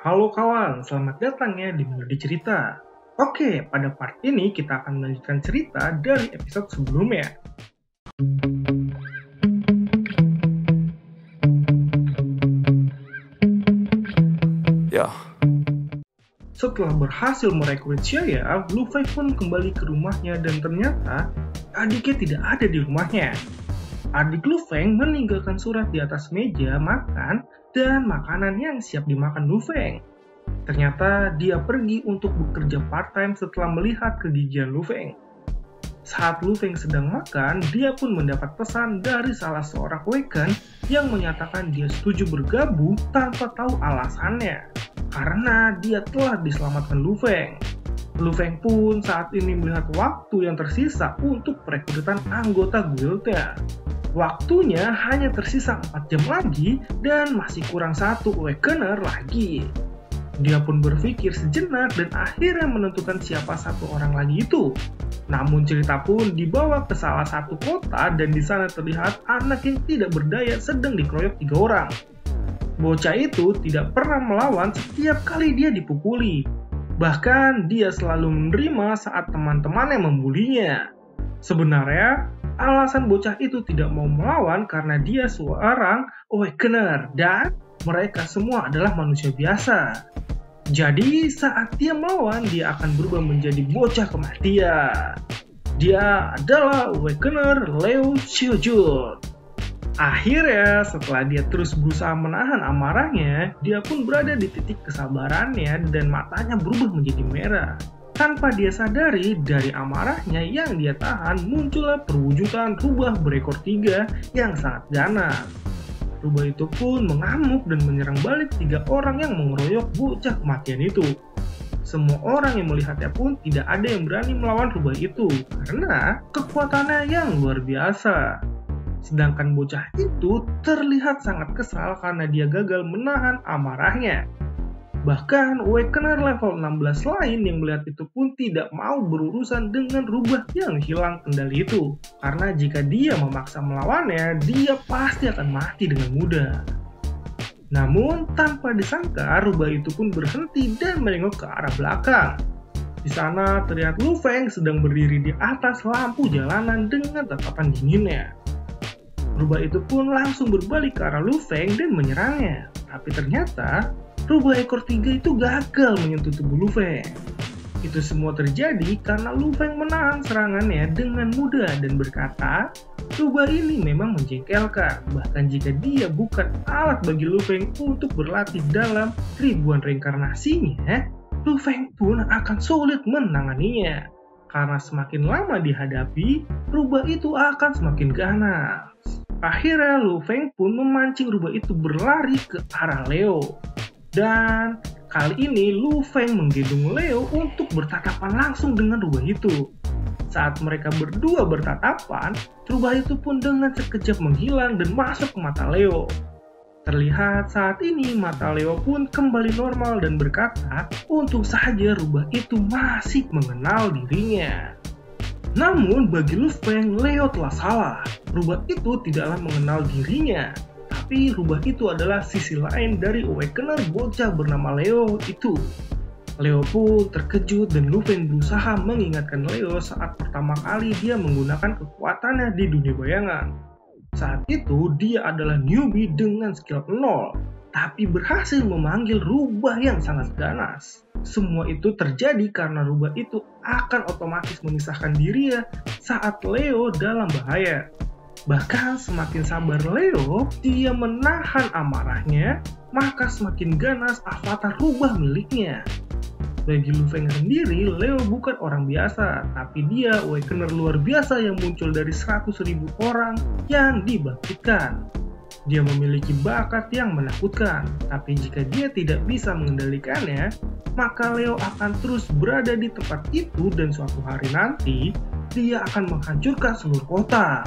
Halo kawan, selamat datang ya di Melodi Cerita. Oke, pada part ini kita akan melanjutkan cerita dari episode sebelumnya. Setelah berhasil merekrut Xiaya, Luffy pun kembali ke rumahnya dan ternyata adiknya tidak ada di rumahnya. Adik Luffy meninggalkan surat di atas meja makan dan makanan yang siap dimakan Luffy. Ternyata dia pergi untuk bekerja part-time setelah melihat kegigihan Luffy. Saat Luffy sedang makan, dia pun mendapat pesan dari salah seorang Waken yang menyatakan dia setuju bergabung tanpa tahu alasannya. Karena dia telah diselamatkan Luffy. Luffy pun saat ini melihat waktu yang tersisa untuk perekrutan anggota guildnya. Waktunya hanya tersisa 4 jam lagi dan masih kurang 1 Awakener lagi. Dia pun berpikir sejenak dan akhirnya menentukan siapa satu orang lagi itu. Namun cerita pun dibawa ke salah satu kota dan di sana terlihat anak yang tidak berdaya sedang dikeroyok 3 orang. Bocah itu tidak pernah melawan setiap kali dia dipukuli. Bahkan dia selalu menerima saat teman-temannya membulinya. Sebenarnya, alasan bocah itu tidak mau melawan karena dia seorang Awakener dan mereka semua adalah manusia biasa. Jadi saat dia melawan, dia akan berubah menjadi bocah kematian. Dia adalah Awakener Leo Xiaojun. Akhirnya, setelah dia terus berusaha menahan amarahnya, dia pun berada di titik kesabarannya dan matanya berubah menjadi merah. Tanpa dia sadari, dari amarahnya yang dia tahan, muncullah perwujudan rubah berekor 3 yang sangat ganas. Rubah itu pun mengamuk dan menyerang balik 3 orang yang mengeroyok bocah kematian itu. Semua orang yang melihatnya pun tidak ada yang berani melawan rubah itu, karena kekuatannya yang luar biasa. Sedangkan bocah itu terlihat sangat kesal karena dia gagal menahan amarahnya. Bahkan Awakener level 16 lain yang melihat itu pun tidak mau berurusan dengan rubah yang hilang kendali itu. Karena jika dia memaksa melawannya, dia pasti akan mati dengan mudah. Namun tanpa disangka rubah itu pun berhenti dan menengok ke arah belakang. Di sana terlihat Luffy sedang berdiri di atas lampu jalanan dengan tatapan dinginnya. Rubah itu pun langsung berbalik ke arah Luffy dan menyerangnya. Tapi ternyata rubah ekor 3 itu gagal menyentuh tubuh Luffy. Itu semua terjadi karena Luffy menahan serangannya dengan mudah dan berkata, rubah ini memang menjengkelkan. Bahkan jika dia bukan alat bagi Luffy untuk berlatih dalam ribuan reinkarnasinya, Luffy pun akan sulit menanganinya. Karena semakin lama dihadapi, rubah itu akan semakin ganas. Akhirnya Luffy pun memancing rubah itu berlari ke arah Leo. Dan kali ini Luffy menggendong Leo untuk bertatapan langsung dengan rubah itu. Saat mereka berdua bertatapan, rubah itu pun dengan sekejap menghilang dan masuk ke mata Leo. Terlihat saat ini mata Leo pun kembali normal dan berkata, untung saja rubah itu masih mengenal dirinya. Namun bagi Luffy, Leo telah salah. Rubah itu tidaklah mengenal dirinya. Tapi rubah itu adalah sisi lain dari Awakener bocah bernama Leo itu. Leo pun terkejut dan Luffy berusaha mengingatkan Leo saat pertama kali dia menggunakan kekuatannya di dunia bayangan. Saat itu dia adalah newbie dengan skill 0, tapi berhasil memanggil rubah yang sangat ganas. Semua itu terjadi karena rubah itu akan otomatis memisahkan dirinya saat Leo dalam bahaya. Bahkan semakin sabar Leo, dia menahan amarahnya, maka semakin ganas avatar rubah miliknya. Bagi Luffy sendiri, Leo bukan orang biasa, tapi dia Awakener luar biasa yang muncul dari 100.000 orang yang dibangkitkan. Dia memiliki bakat yang menakutkan, tapi jika dia tidak bisa mengendalikannya, maka Leo akan terus berada di tempat itu dan suatu hari nanti, dia akan menghancurkan seluruh kota.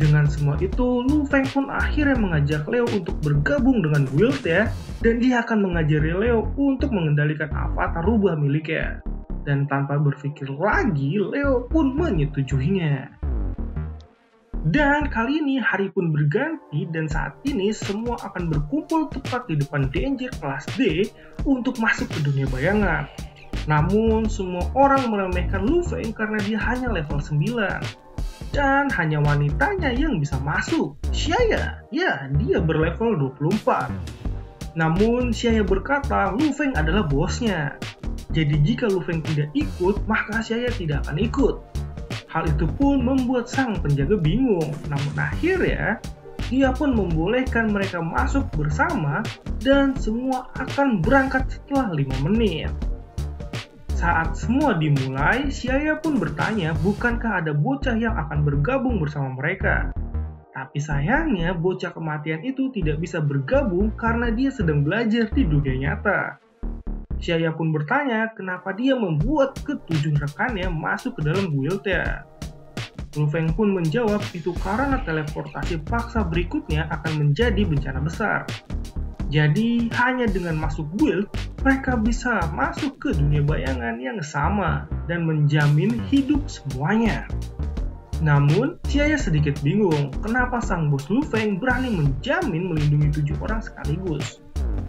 Dengan semua itu, Luffy pun akhirnya mengajak Leo untuk bergabung dengan guild-nya dan dia akan mengajari Leo untuk mengendalikan avatar rubah miliknya. Dan tanpa berpikir lagi, Leo pun menyetujuinya. Dan kali ini hari pun berganti dan saat ini semua akan berkumpul tepat di depan Danger kelas D untuk masuk ke dunia bayangan. Namun semua orang meremehkan Lu Feng karena dia hanya level 9. Dan hanya wanitanya yang bisa masuk. Xia, ya dia berlevel 24. Namun Xia berkata Lu Feng adalah bosnya. Jadi jika Lu Feng tidak ikut, maka Xia tidak akan ikut. Hal itu pun membuat sang penjaga bingung, namun akhirnya dia pun membolehkan mereka masuk bersama dan semua akan berangkat setelah 5 menit. Saat semua dimulai, Xia pun bertanya bukankah ada bocah yang akan bergabung bersama mereka. Tapi sayangnya bocah kematian itu tidak bisa bergabung karena dia sedang belajar di dunia nyata. Xia pun bertanya kenapa dia membuat ke-7 rekannya masuk ke dalam guildnya. Lu Feng pun menjawab itu karena teleportasi paksa berikutnya akan menjadi bencana besar. Jadi hanya dengan masuk guild, mereka bisa masuk ke dunia bayangan yang sama dan menjamin hidup semuanya. Namun, Xia sedikit bingung kenapa sang bos Lu Feng berani menjamin melindungi 7 orang sekaligus.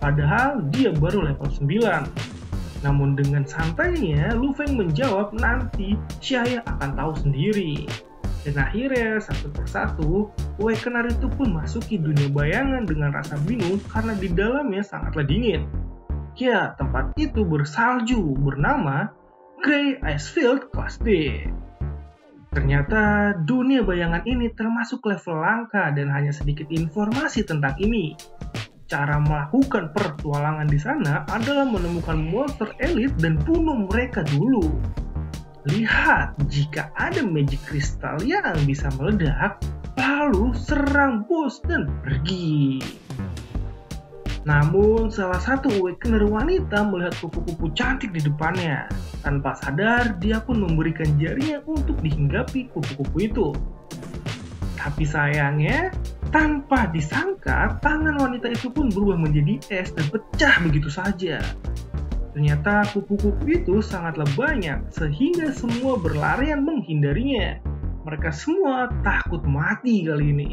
Padahal dia baru level 9. Namun dengan santainya, Lu Feng menjawab nanti Xia akan tahu sendiri. Dan akhirnya, satu persatu, Awakener itu pun masuki dunia bayangan dengan rasa bingung karena di dalamnya sangatlah dingin. Ya, tempat itu bersalju bernama Grey Icefield kelas D. Ternyata dunia bayangan ini termasuk level langka dan hanya sedikit informasi tentang ini. Cara melakukan pertualangan di sana adalah menemukan monster elit dan bunuh mereka dulu. Lihat, jika ada magic kristal yang bisa meledak, lalu serang bos dan pergi. Namun, salah satu Awakener wanita melihat kupu-kupu cantik di depannya. Tanpa sadar, dia pun memberikan jarinya untuk dihinggapi kupu-kupu itu. Tapi sayangnya, tanpa disangka, tangan wanita itu pun berubah menjadi es dan pecah begitu saja. Ternyata kupu-kupu itu sangatlah banyak, sehingga semua berlarian menghindarinya. Mereka semua takut mati kali ini.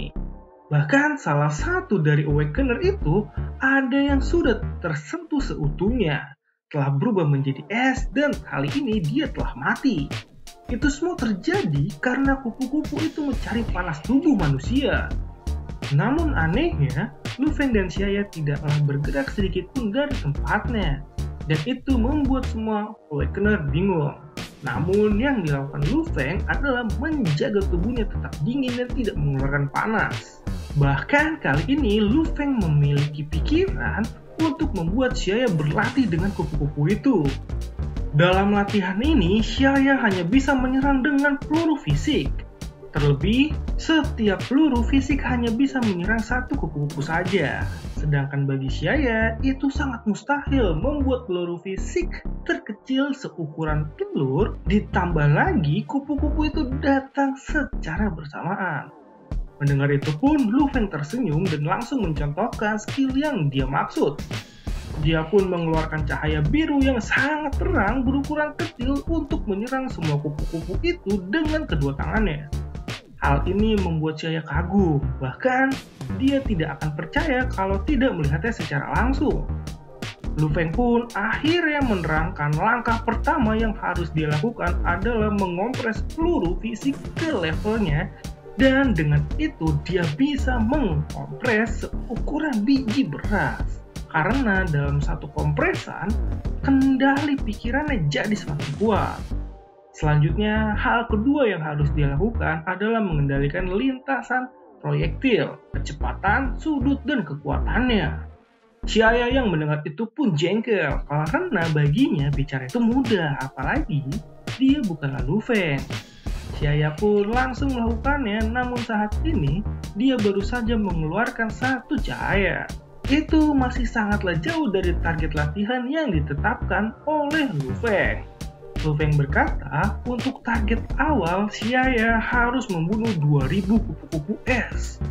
Bahkan salah satu dari Awakener itu ada yang sudah tersentuh seutuhnya, telah berubah menjadi es dan kali ini dia telah mati. Itu semua terjadi karena kupu-kupu itu mencari panas tubuh manusia. Namun anehnya, Lu Feng dan Xia tidaklah bergerak sedikit pun dari tempatnya. Dan itu membuat semua Awakener bingung. Namun yang dilakukan Lu Feng adalah menjaga tubuhnya tetap dingin dan tidak mengeluarkan panas. Bahkan kali ini Lu Feng memiliki pikiran untuk membuat Xia berlatih dengan kupu-kupu itu. Dalam latihan ini, Xia hanya bisa menyerang dengan peluru fisik. Terlebih, setiap peluru fisik hanya bisa menyerang satu kupu-kupu saja. Sedangkan bagi Xia, itu sangat mustahil membuat peluru fisik terkecil seukuran telur, ditambah lagi kupu-kupu itu datang secara bersamaan. Mendengar itu pun, Lu Feng tersenyum dan langsung mencontohkan skill yang dia maksud. Dia pun mengeluarkan cahaya biru yang sangat terang berukuran kecil untuk menyerang semua kupu-kupu itu dengan kedua tangannya. Hal ini membuat Xia kagum, bahkan dia tidak akan percaya kalau tidak melihatnya secara langsung. Lu Feng pun akhirnya menerangkan langkah pertama yang harus dia lakukan adalah mengompres peluru fisik ke levelnya, dan dengan itu dia bisa mengompres seukuran biji beras. Karena dalam satu kompresan, kendali pikirannya jadi semakin kuat. Selanjutnya, hal kedua yang harus dia lakukan adalah mengendalikan lintasan proyektil, kecepatan, sudut, dan kekuatannya. Xia yang mendengar itu pun jengkel, karena baginya bicara itu mudah, apalagi dia bukanlah Lu Feng. Xia pun langsung melakukannya, namun saat ini dia baru saja mengeluarkan satu cahaya. Itu masih sangatlah jauh dari target latihan yang ditetapkan oleh Lu Feng. Lu Feng berkata, untuk target awal, Xia harus membunuh 2000 kupu-kupu es.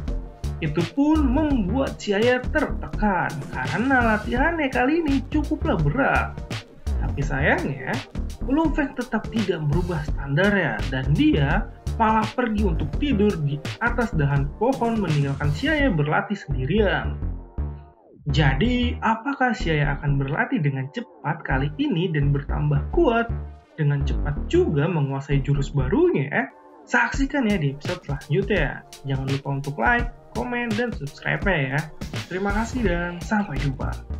Itu pun membuat Xia tertekan, karena latihannya kali ini cukuplah berat. Tapi sayangnya, Lu Feng tetap tidak merubah standarnya, dan dia malah pergi untuk tidur di atas dahan pohon meninggalkan Xiaoya berlatih sendirian. Jadi, apakah Xiaoya akan berlatih dengan cepat kali ini dan bertambah kuat dengan cepat juga menguasai jurus barunya? Saksikan ya di episode selanjutnya. Jangan lupa untuk like, komen, dan subscribe ya. Terima kasih dan sampai jumpa.